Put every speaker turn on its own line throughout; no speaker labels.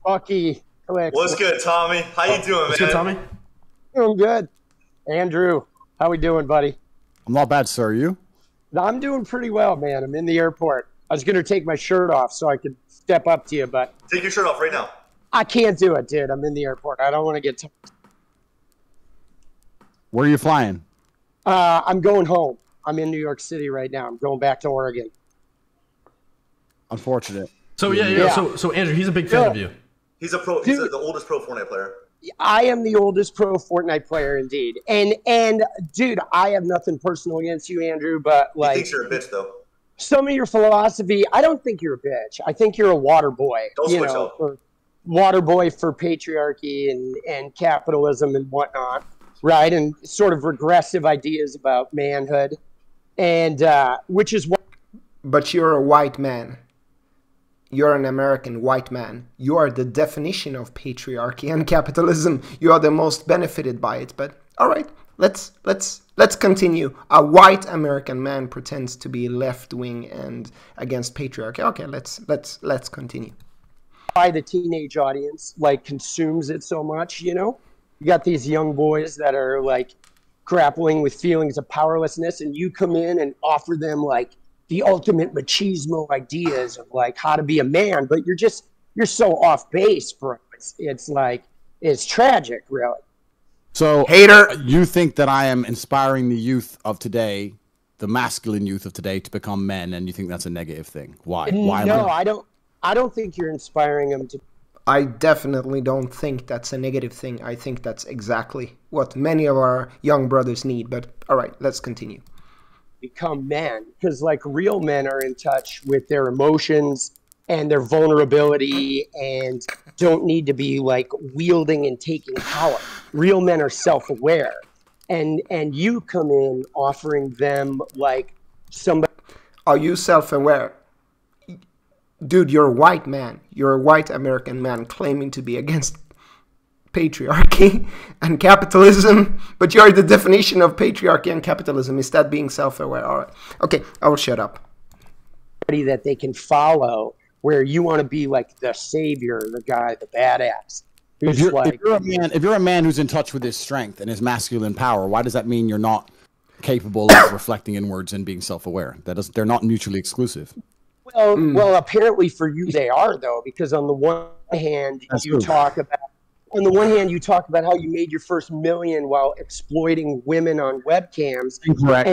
Bucky.
What's good, Tommy? How you doing,
What's
man?
good, Tommy?
Doing good. Andrew, how we doing, buddy?
I'm not bad, sir. You?
I'm doing pretty well, man. I'm in the airport. I was going to take my shirt off so I could step up to you, but
Take your shirt off right now.
I can't do it, dude. I'm in the airport. I don't want to get
Where are you flying?
I'm going home. I'm in New York City right now. I'm going back to Oregon.
Unfortunate.
So
Yeah.
So Andrew, he's a big fan of you.
He's a pro. He's the oldest pro Fortnite player.
I am the oldest pro Fortnite player, indeed. And dude, I have nothing personal against you, Andrew, but
He
like
thinks you're a bitch, though.
some of your philosophy, I don't think you're a bitch. I think you're a water boy.
Don't switch up.
Water boy for patriarchy and capitalism and whatnot, right? And sort of regressive ideas about manhood, and which is what.
But you're a white man. You're an American white man. You are the definition of patriarchy and capitalism. You are the most benefited by it. But all right, let's continue. A white American man pretends to be left wing and against patriarchy. Okay, let's continue.
Why the teenage audience like consumes it so much, you know? You got these young boys that are like grappling with feelings of powerlessness, and you come in and offer them like the ultimate machismo ideas of like how to be a man, but you're so off base, bro. It's like it's tragic, really.
So,
Hater.
You think that I am inspiring the youth of today, the masculine youth of today, to become men, and you think that's a negative thing? Why? Why?
No, I don't. I don't think you're inspiring them to.
I definitely don't think that's a negative thing. I think that's exactly what many of our young brothers need. But all right, let's continue.
Become men, because like real men are in touch with their emotions and their vulnerability and don't need to be like wielding and taking power. Real men are self-aware, and you come in offering them like somebody.
Are you self-aware? Dude, you're a white man. You're a white American man claiming to be against patriarchy and capitalism, but you're the definition of patriarchy and capitalism. Is that being self-aware? All right. Okay, I will shut up.
That they can follow, where you want to be like the savior, the guy, the badass.
If you're a man who's in touch with his strength and his masculine power, why does that mean you're not capable of reflecting inwards and being self-aware? They're not mutually exclusive.
Well, apparently for you they are, though, because on the one hand you talk about how you made your first million while exploiting women on webcams.
Incorrect.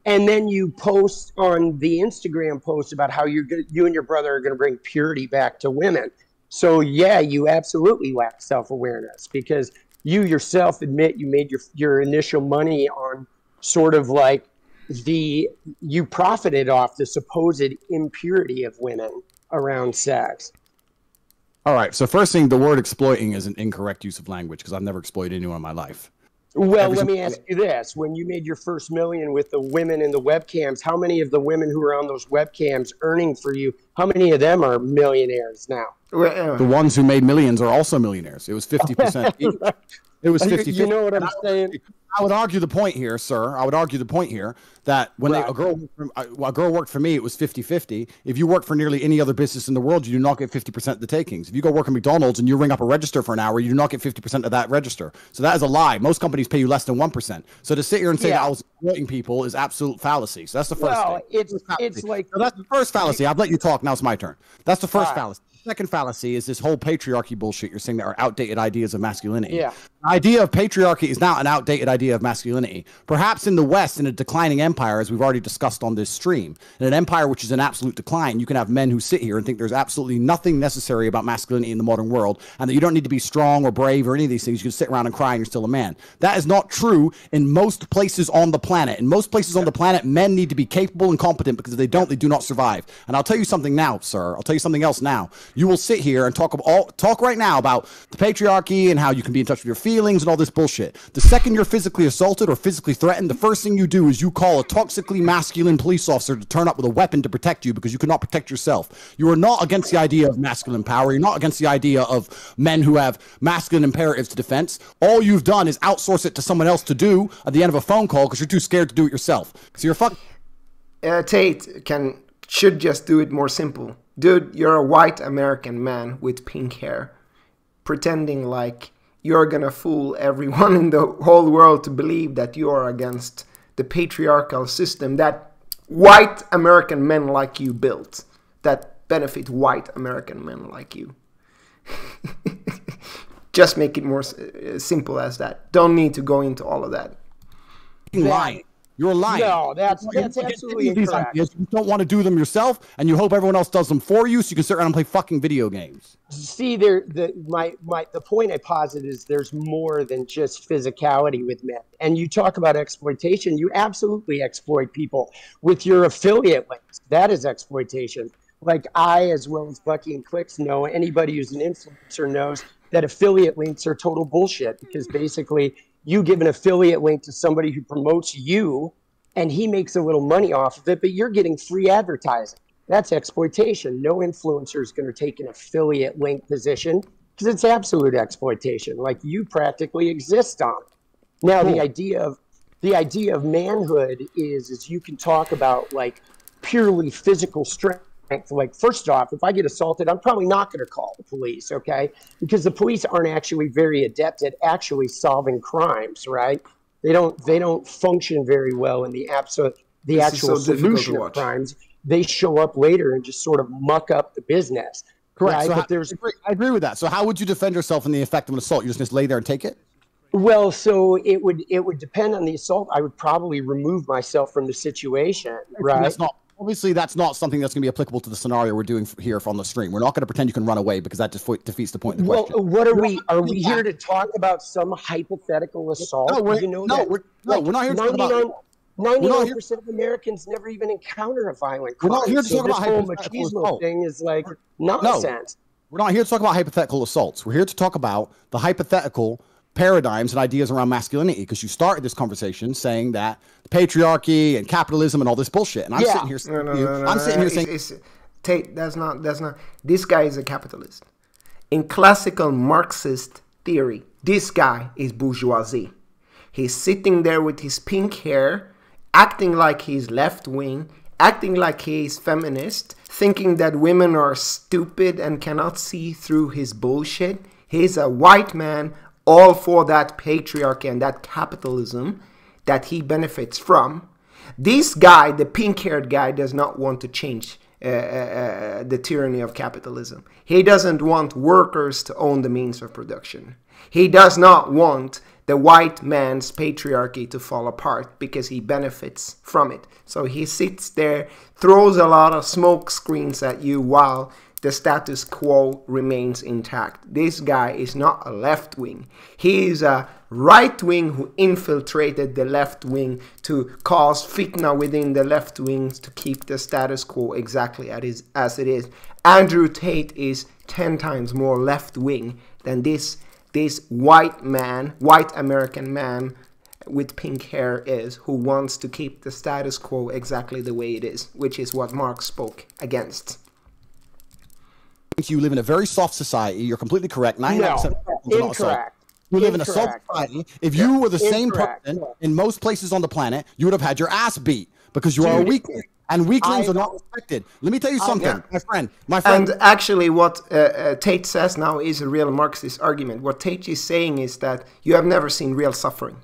And then you post on the Instagram post about how you and your brother are going to bring purity back to women. So yeah, you absolutely lack self-awareness, because you yourself admit you made your initial money on sort of like you profited off the supposed impurity of women around sex.
All right. So first thing, the word exploiting is an incorrect use of language, because I've never exploited anyone in my life.
Well, let me ask you this. When you made your first million with the women in the webcams, how many of the women who were on those webcams earning for you, how many of them are millionaires now?
The ones who made millions are also millionaires. It was 50% each. It was 50-50.
You know what I'm saying?
I would argue the point here, sir. I would argue the point here that when a girl worked for me, it was 50-50. If you work for nearly any other business in the world, you do not get 50% of the takings. If you go work at McDonald's and you ring up a register for an hour, you do not get 50% of that register. So that is a lie. Most companies pay you less than 1%. So to sit here and say that I was exploiting people is absolute fallacy. So that's the first thing.
It's like...
So that's the first fallacy. I've let you talk. Now it's my turn. That's the first fallacy. Second fallacy is this whole patriarchy bullshit you're saying that are outdated ideas of masculinity.
Yeah.
The idea of patriarchy is not an outdated idea of masculinity. Perhaps in the West, in a declining empire, as we've already discussed on this stream, in an empire which is in absolute decline, you can have men who sit here and think there's absolutely nothing necessary about masculinity in the modern world, and that you don't need to be strong or brave or any of these things. You can sit around and cry and you're still a man. That is not true in most places on the planet. In most places on the planet, men need to be capable and competent, because if they don't, they do not survive. And I'll tell you something now, sir. I'll tell you something else now. You will sit here and talk right now about the patriarchy and how you can be in touch with your feelings and all this bullshit. The second you're physically assaulted or physically threatened, the first thing you do is you call a toxically masculine police officer to turn up with a weapon to protect you, because you cannot protect yourself. You are not against the idea of masculine power. You're not against the idea of men who have masculine imperatives to defense. All you've done is outsource it to someone else to do at the end of a phone call because you're too scared to do it yourself. So you're fucking...
Tate, can should just do it more simple. Dude, you're a white American man with pink hair, pretending like you're gonna fool everyone in the whole world to believe that you are against the patriarchal system that white American men like you built, that benefit white American men like you. Just make it more simple as that. Don't need to go into all of that.
You're lying. You're lying.
No, that's absolutely incorrect.
You don't want to do them yourself, and you hope everyone else does them for you, so you can sit around and play fucking video games.
See, the point I posit is there's more than just physicality with men. And you talk about exploitation. You absolutely exploit people with your affiliate links. That is exploitation. Like I, as well as Bucky and Clicks, know, anybody who's an influencer knows that affiliate links are total bullshit, because basically you give an affiliate link to somebody who promotes you and he makes a little money off of it, but you're getting free advertising. That's exploitation. No influencer is going to take an affiliate link position because it's absolute exploitation. Like you practically exist on it. Now, cool. the idea of manhood is you can talk about like purely physical strength. Like, first off, if I get assaulted, I'm probably not going to call the police, okay? Because the police aren't actually very adept at actually solving crimes, right? They don't function very well in the actual solution of crimes. They show up later and just sort of muck up the business.
Correct.
Right?
So I agree with that. So how would you defend yourself in the effect of an assault? You just lay there and take it?
Well, so it would depend on the assault. I would probably remove myself from the situation, right?
Obviously, that's not something that's going to be applicable to the scenario we're doing here on the stream. We're not going to pretend you can run away because that defeats the point of the question.
Well, what are we? Are we here to talk about some hypothetical assault?
No, we're not here to talk about.
99% of Americans never even encounter a violent crime.
We're not here to talk about
this whole machismo thing is like nonsense.
We're not here to talk about hypothetical assaults. We're here to talk about the hypothetical paradigms and ideas around masculinity, because you started this conversation saying that the patriarchy and capitalism and all this bullshit, and I'm sitting here saying
Tate, that's not this guy is a capitalist. In classical Marxist theory, this guy is bourgeoisie. He's sitting there with his pink hair, acting like he's left-wing, acting like he's feminist, thinking that women are stupid and cannot see through his bullshit. He's a white man, all for that patriarchy and that capitalism that he benefits from. This guy, the pink-haired guy, does not want to change the tyranny of capitalism. He doesn't want workers to own the means of production. He does not want the white man's patriarchy to fall apart because he benefits from it. So he sits there, throws a lot of smoke screens at you while the status quo remains intact. This guy is not a left wing. He is a right wing who infiltrated the left wing to cause fitna within the left wings to keep the status quo exactly as it is. Andrew Tate is 10 times more left wing than this white American man with pink hair is, who wants to keep the status quo exactly the way it is, which is what Marx spoke against.
You live in a very soft society. You're completely correct. 99%
incorrect.
You live in a soft society. If you were the same person in most places on the planet, you would have had your ass beat because you are a weakling. And weaklings are not respected. Let me tell you something, my friend.
And actually what Tate says now is a real Marxist argument. What Tate is saying is that you have never seen real suffering.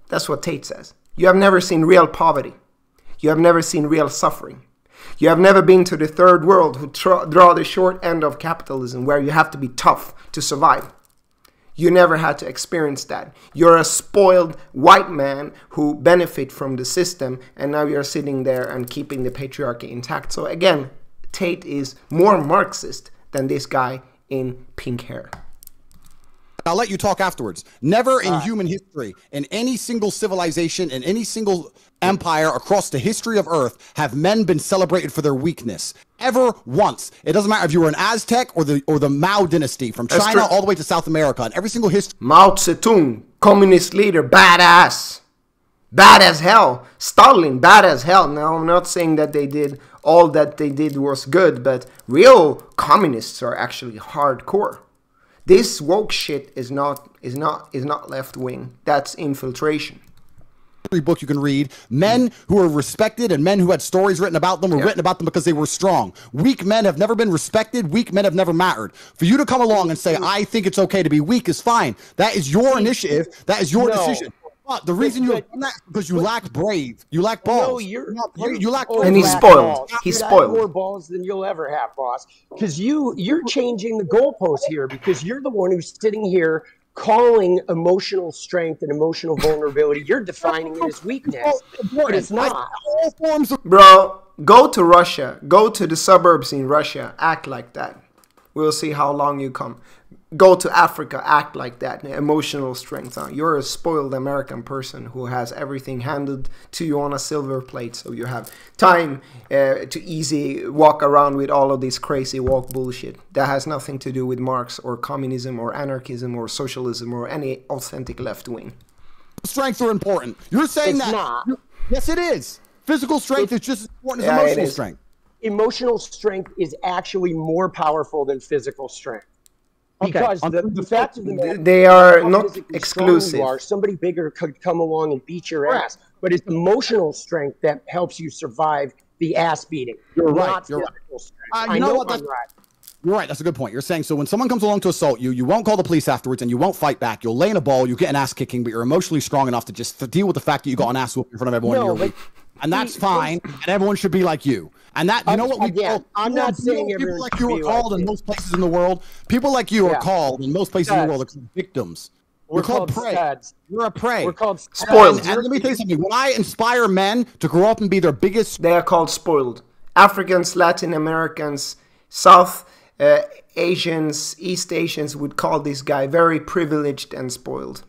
That's what Tate says. You have never seen real poverty. You have never seen real suffering. You have never been to the third world who draw the short end of capitalism, where you have to be tough to survive. You never had to experience that. You're a spoiled white man who benefit from the system, and now you're sitting there and keeping the patriarchy intact. So again, Tate is more Marxist than this guy in pink hair.
I'll let you talk afterwards. Never in human history, in any single civilization, in any single empire across the history of Earth, have men been celebrated for their weakness. Ever once. It doesn't matter if you were an Aztec or the Mao dynasty, from China all the way to South America, and every single history.
Mao Zedong, communist leader, badass. Bad as hell. Stalin, bad as hell. Now, I'm not saying that they did all that they did was good, but real communists are actually hardcore. This woke shit is not left wing. That's infiltration.
history book you can read, men who are respected and men who had stories written about them were written about them because they were strong. Weak men have never been respected. Weak men have never mattered. For you to come along and say, I think it's okay to be weak is fine. That is your initiative. That is your decision. But the reason you have done that is because you lack brave. You lack balls.
No,
you lack.
And he's spoiled. He's spoiled.
More balls than you'll ever have, boss. Because you're changing the goalpost here. Because you're the one who's sitting here calling emotional strength and emotional vulnerability. You're defining it as weakness, but it's not.
All forms of
Bro, go to Russia. Go to the suburbs in Russia. Act like that. We'll see how long you come. Go to Africa, act like that. Emotional strength. Huh? You're a spoiled American person who has everything handed to you on a silver plate. So you have time to easy walk around with all of this crazy woke bullshit. That has nothing to do with Marx or communism or anarchism or socialism or any authentic left wing.
strengths are important. You're saying
It's
that.
not.
Yes, it is. Physical strength is just as important as emotional strength.
Emotional strength is actually more powerful than physical strength. Because the fact of the matter,
they are not
physically
exclusive.
strong you are, somebody bigger could come along and beat your ass. But it's emotional strength that helps you survive the ass beating.
You're right.
Not
You're
physical strength.
You
I
know
know
what,
I'm right.
You're right. That's a good point. You're saying so when someone comes along to assault you, you won't call the police afterwards and you won't fight back. You'll lay in a ball, you get an ass kicking, but you're emotionally strong enough to just deal with the fact that you got an ass whoop in front of everyone.
No,
and that's fine. And everyone should be like you. And that, you know what we call,
I'm not saying
people
everyone
like
should
you
be
are called
like
in
you.
most places in the world. People like you are called in most places in the world. They're called victims.
We're
You're called prey.
studs.
You're a prey.
We're called
Spoiled.
And let me tell you something. When I inspire men to grow up and be their biggest,
They are called spoiled. Africans, Latin Americans, South Asians, East Asians would call this guy very privileged and spoiled.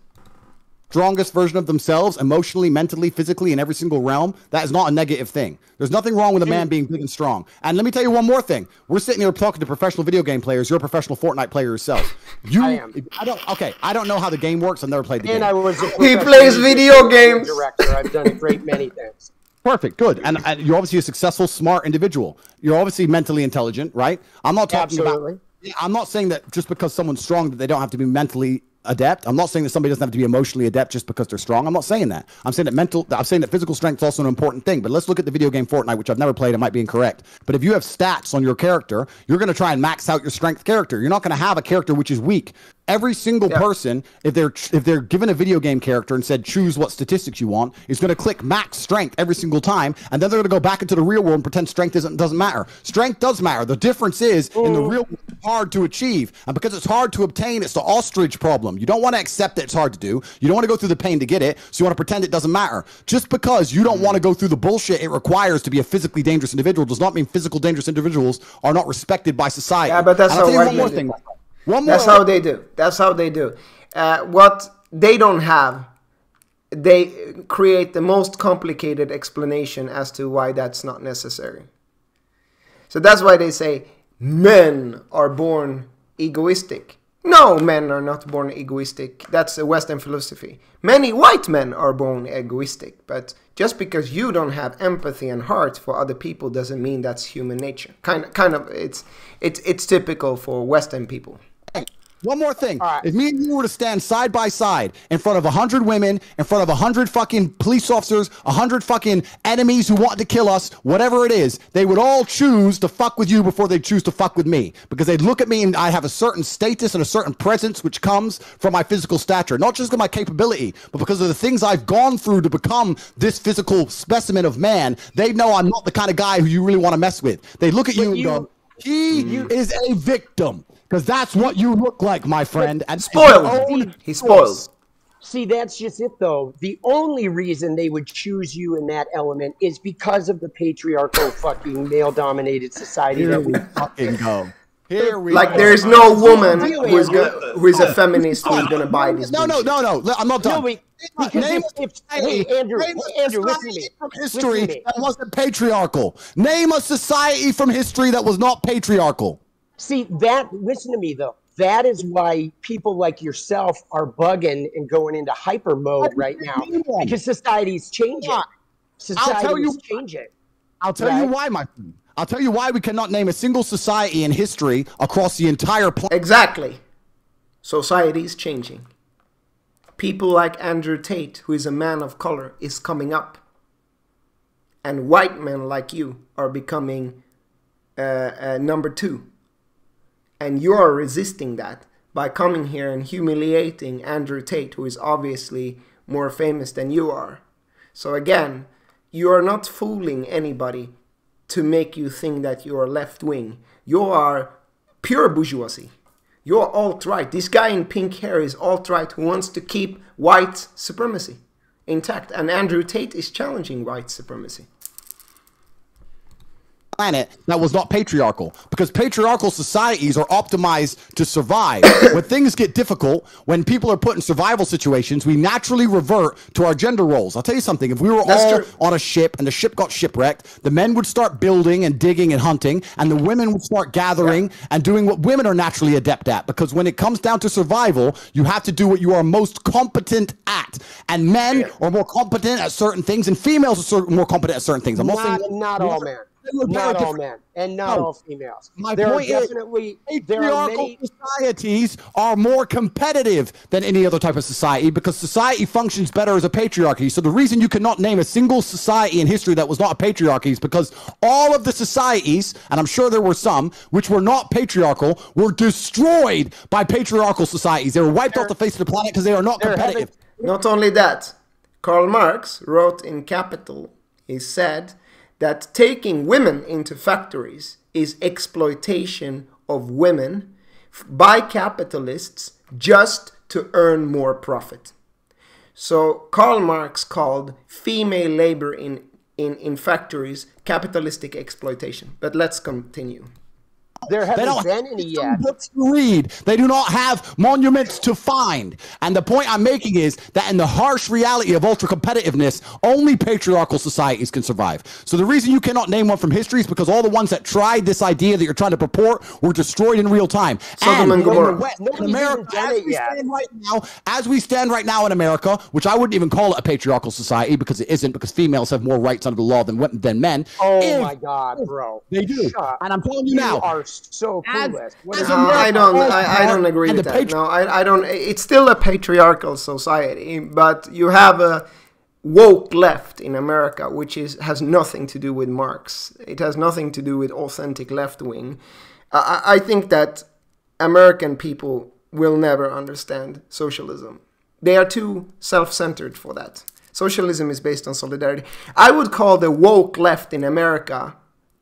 strongest version of themselves, emotionally, mentally, physically, in every single realm, that is not a negative thing. There's nothing wrong with a man being big and strong. And let me tell you one more thing. We're sitting here talking to professional video game players. You're a professional Fortnite player yourself.
I am.
I don't know how the game works. I've never played the game.
And I was a
He plays video games.
director. I've done a great many things.
Perfect, good. And you're obviously a successful, smart individual. You're obviously mentally intelligent, right? I'm not talking
Absolutely.
about. I'm not saying that just because someone's strong that they don't have to be mentally adept. I'm not saying that somebody doesn't have to be emotionally adept just because they're strong. I'm not saying that. I'm saying that physical strength is also an important thing. But let's look at the video game Fortnite, which I've never played. It might be incorrect. But if you have stats on your character, you're going to try and max out your strength character. You're not going to have a character which is weak. Every single person, if they're given a video game character and said choose what statistics you want, is going to click max strength every single time, and then they're going to go back into the real world and pretend strength doesn't matter. Strength does matter. The difference is in the real world, it's hard to achieve, and because it's hard to obtain, it's the ostrich problem. You don't want to accept that it's hard to do. You don't want to go through the pain to get it, so you want to pretend it doesn't matter. Just because you don't want to go through the bullshit it requires to be a physically dangerous individual does not mean physical dangerous individuals are not respected by society.
Yeah, but that's
and I'll
how
tell you
white
one more
men
thing.
do.
One more.
That's how they do. That's how they do. What they don't have, they create the most complicated explanation as to why that's not necessary. So that's why they say men are born egoistic. No, men are not born egoistic. That's a Western philosophy. Many white men are born egoistic, but just because you don't have empathy and heart for other people doesn't mean that's human nature. Kind of, it's typical for Western people.
One more thing. If me and you were to stand side by side in front of 100 women, in front of 100 fucking police officers, 100 fucking enemies who want to kill us, whatever it is, they would all choose to fuck with you before they choose to fuck with me. Because they'd look at me and I have a certain status and a certain presence which comes from my physical stature. Not just because of my capability, but because of the things I've gone through to become this physical specimen of man. They know I'm not the kind of guy who you really want to mess with. They look at you and go, he is a victim. Because that's what you look like, my friend. And
spoiled. He's spoiled.
See, that's just it, though. The only reason they would choose you in that element is because of the patriarchal fucking male-dominated society that we
fucking go. Here we
like
go.
there's no woman who is a feminist who is going to buy this.
No. I'm not done.
Name Andrew, listen to me.
From history that wasn't patriarchal. Name a society from history that was not patriarchal.
See, listen to me, though. That is why people like yourself are bugging and going into hyper mode right now. Because society's changing. Society's changing.
I'll tell you why, my friend. I'll tell you why we cannot name a single society in history across the entire planet.
Exactly. Society is changing. people like Andrew Tate, who is a man of color, is coming up. And white men like you are becoming number 2. And you are resisting that by coming here and humiliating Andrew Tate, who is obviously more famous than you are. So again, you are not fooling anybody to make you think that you are left-wing. You are pure bourgeoisie. You're alt-right. This guy in pink hair is alt-right who wants to keep white supremacy intact. And Andrew Tate is challenging white supremacy.
Planet that was not patriarchal, because patriarchal societies are optimized to survive. When things get difficult, when people are put in survival situations, we naturally revert to our gender roles. I'll tell you something, if we were all on a ship and the ship got shipwrecked, the men would start building and digging and hunting, and the women would start gathering and doing what women are naturally adept at, because when it comes down to survival, you have to do what you are most competent at, and men are more competent at certain things, and females are more competent at certain things. I'm not saying
not all men. Not all men, and not all females. There are definitely
patriarchal societies are more competitive than any other type of society, because society functions better as a patriarchy. So the reason you cannot name a single society in history that was not a patriarchy is because all of the societies, and I'm sure there were some, which were not patriarchal, were destroyed by patriarchal societies. They were wiped off the face of the planet because they are not competitive.
Not only that, Karl Marx wrote in Capital, he said that taking women into factories is exploitation of women by capitalists just to earn more profit. So Karl Marx called female labor in factories capitalistic exploitation. But let's continue.
There haven't been any yet.
Books to read. They do not have monuments to find. And the point I'm making is that in the harsh reality of ultra competitiveness, only patriarchal societies can survive. So the reason you cannot name one from history is because all the ones that tried this idea that you're trying to purport were destroyed in real time.
Sodom and Gomorrah.
In America, as we stand right now in America, which I wouldn't even call it a patriarchal society because it isn't, because females have more rights under the law than men.
Oh my God, bro.
They do. And I'm telling you now.
So clueless.
I don't agree with that. No, I don't. It's still a patriarchal society, but you have a woke left in America, which has nothing to do with Marx. It has nothing to do with authentic left wing. I think that American people will never understand socialism. They are too self-centered for that. Socialism is based on solidarity. I would call the woke left in America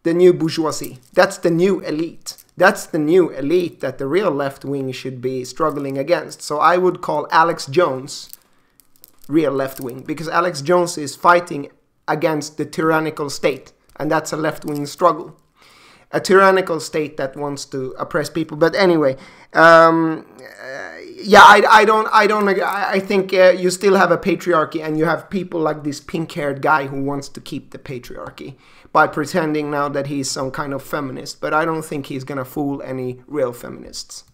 the new bourgeoisie. That's the new elite. That's the new elite that the real left wing should be struggling against. So I would call Alex Jones real left wing, because Alex Jones is fighting against the tyrannical state, and that's a left wing struggle. A tyrannical state that wants to oppress people. But anyway, yeah, I don't agree. I think you still have a patriarchy, and you have people like this pink-haired guy who wants to keep the patriarchy by pretending now that he's some kind of feminist. But I don't think he's gonna fool any real feminists.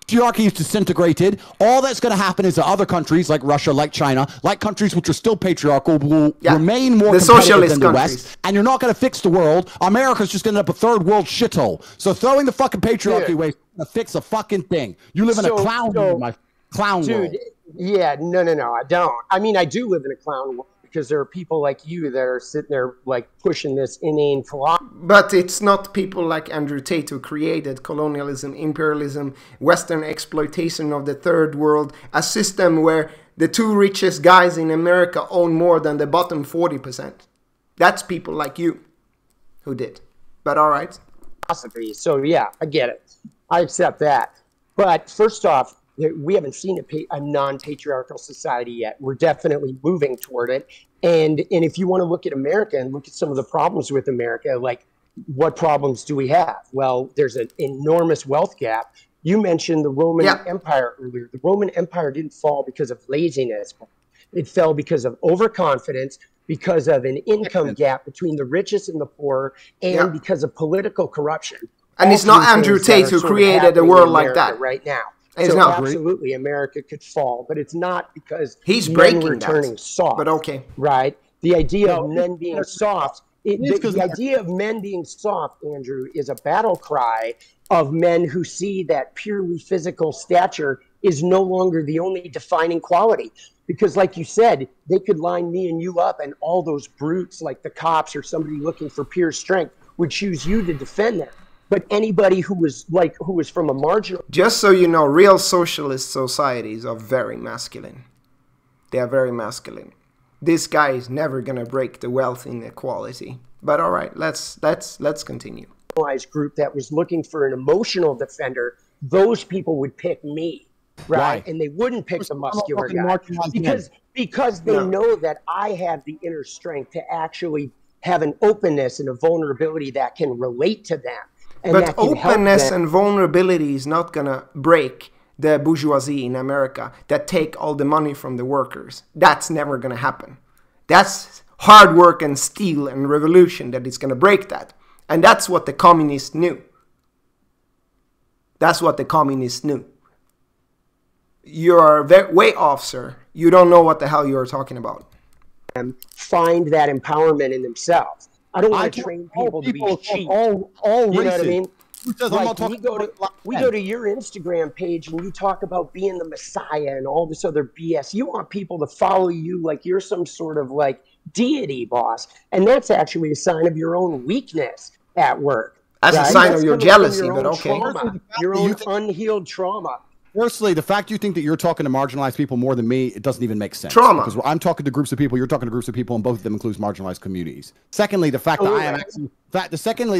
Patriarchy is disintegrated. All that's going to happen is that other countries like Russia, like China, like countries which are still patriarchal, will remain more competitive than the West. And you're not going to fix the world. America's just going to end up a third world shithole. So throwing the fucking patriarchy away is going to fix a fucking thing. You live in a clown world, my clown world.
Yeah, no, I don't. I mean, I do live in a clown world, because there are people like you that are sitting there like pushing this inane philosophy.
But it's not people like Andrew Tate who created colonialism, imperialism, Western exploitation of the third world, a system where the two richest guys in America own more than the bottom 40%. That's people like you who did. But all right.
So yeah, I get it. I accept that. But first off, we haven't seen a non-patriarchal society yet. We're definitely moving toward it. And if you want to look at America and look at some of the problems with America, like what problems do we have? Well, there's an enormous wealth gap. You mentioned the Roman Empire earlier. The Roman Empire didn't fall because of laziness. It fell because of overconfidence, because of an income gap between the richest and the poor, and because of political corruption.
And it's not Andrew Tate who created a world like that
right now.
It's
so
not
absolutely America could fall, but it's not because
he's breaking
men were turning soft.
But okay,
right? The idea of men being soft, the idea of men being soft, Andrew, is a battle cry of men who see that purely physical stature is no longer the only defining quality. Because like you said, they could line me and you up, and all those brutes like the cops or somebody looking for pure strength would choose you to defend them. But anybody who was from a marginal...
Just so you know, real socialist societies are very masculine. They are very masculine. This guy is never going to break the wealth inequality. But all right, let's continue.
Group that was looking for an emotional defender, those people would pick me, right?
Why?
And they wouldn't pick the muscular guy because they know that I have the inner strength to actually have an openness and a vulnerability that can relate to them. And
but openness and vulnerability is not going to break the bourgeoisie in America that take all the money from the workers. That's never going to happen. That's hard work and steel and revolution that is going to break that. And that's what the communists knew. That's what the communists knew. You're way off, sir. You don't know what the hell you're talking about.
Find that empowerment in themselves. I don't want to train people to be cheap.
All
you know what I mean?
Like,
we go to your Instagram page and you talk about being the Messiah and all this other BS. You want people to follow you like you're some sort of like deity, boss. And that's actually a sign of your own weakness at work.
That's a sign of your jealousy, but okay.
Your own unhealed trauma.
Firstly, the fact you think that you're talking to marginalized people more than me, it doesn't even make sense.
Trauma.
Because I'm talking to groups of people, you're talking to groups of people, and both of them includes marginalized communities. Secondly, the fact that I am actually,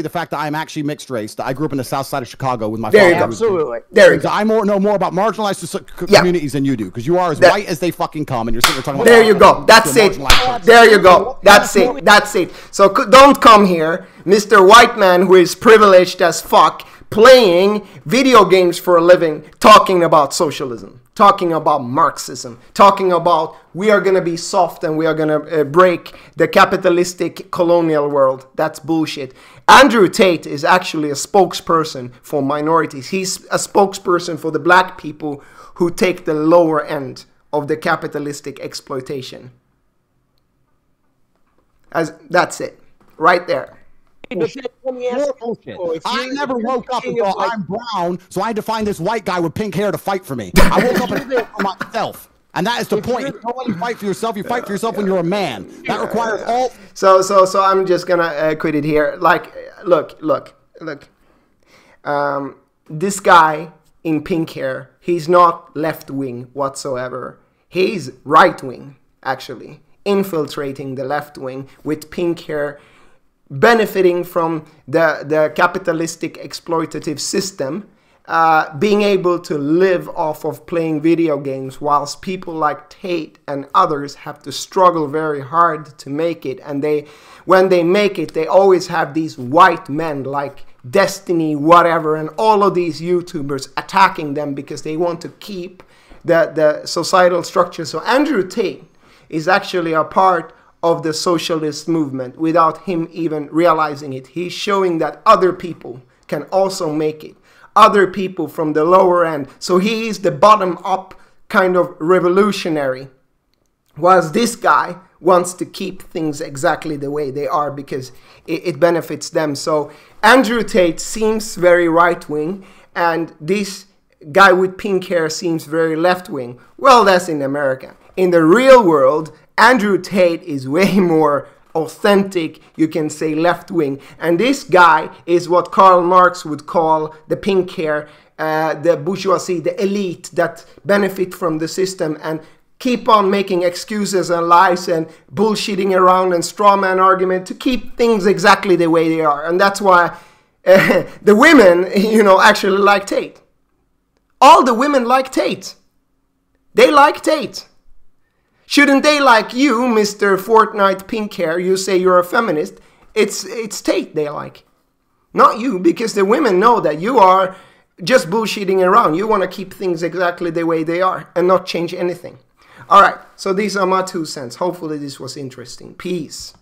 the fact that I'm actually mixed race, that I grew up in the south side of Chicago with my father.
Absolutely.
There you go.
I know more about marginalized communities than you do, because you are as white as they fucking come, and you're sitting there talking about...
There you go. That's it. There you go. That's it. That's it. So don't come here, Mr. White Man who is privileged as fuck, playing video games for a living, talking about socialism, talking about Marxism, talking about we are going to be soft and we are going to break the capitalistic colonial world. That's bullshit. Andrew Tate is actually a spokesperson for minorities. He's a spokesperson for the black people who take the lower end of the capitalistic exploitation. That's it. Right there.
I never woke up and thought I'm brown, so I had to find this white guy with pink hair to fight for me. I woke up and fought for myself. And that is the point. You don't want to fight for yourself. You fight for yourself when you're a man. That requires all...
So I'm just going to quit it here. Like, look. This guy in pink hair, he's not left-wing whatsoever. He's right-wing, actually. Infiltrating the left wing with pink hair, benefiting from the capitalistic exploitative system, being able to live off of playing video games, whilst people like Tate and others have to struggle very hard to make it. And when they make it, they always have these white men like Destiny, whatever, and all of these YouTubers attacking them because they want to keep the societal structure. So Andrew Tate is actually a part of the socialist movement without him even realizing it. He's showing that other people can also make it. Other people from the lower end. So he is the bottom-up kind of revolutionary. Whilst this guy wants to keep things exactly the way they are because it benefits them. So Andrew Tate seems very right-wing, and this guy with pink hair seems very left-wing. Well, that's in America. In the real world, Andrew Tate is way more authentic, you can say left-wing. And this guy is what Karl Marx would call the pink hair, the bourgeoisie, the elite that benefit from the system and keep on making excuses and lies and bullshitting around and straw man argument to keep things exactly the way they are. And that's why the women, actually like Tate. All the women like Tate. They like Tate. Shouldn't they like you, Mr. Fortnite pink hair? You say you're a feminist. It's Tate they like. Not you, because the women know that you are just bullshitting around. You want to keep things exactly the way they are and not change anything. All right, so these are my 2 cents. Hopefully this was interesting. Peace.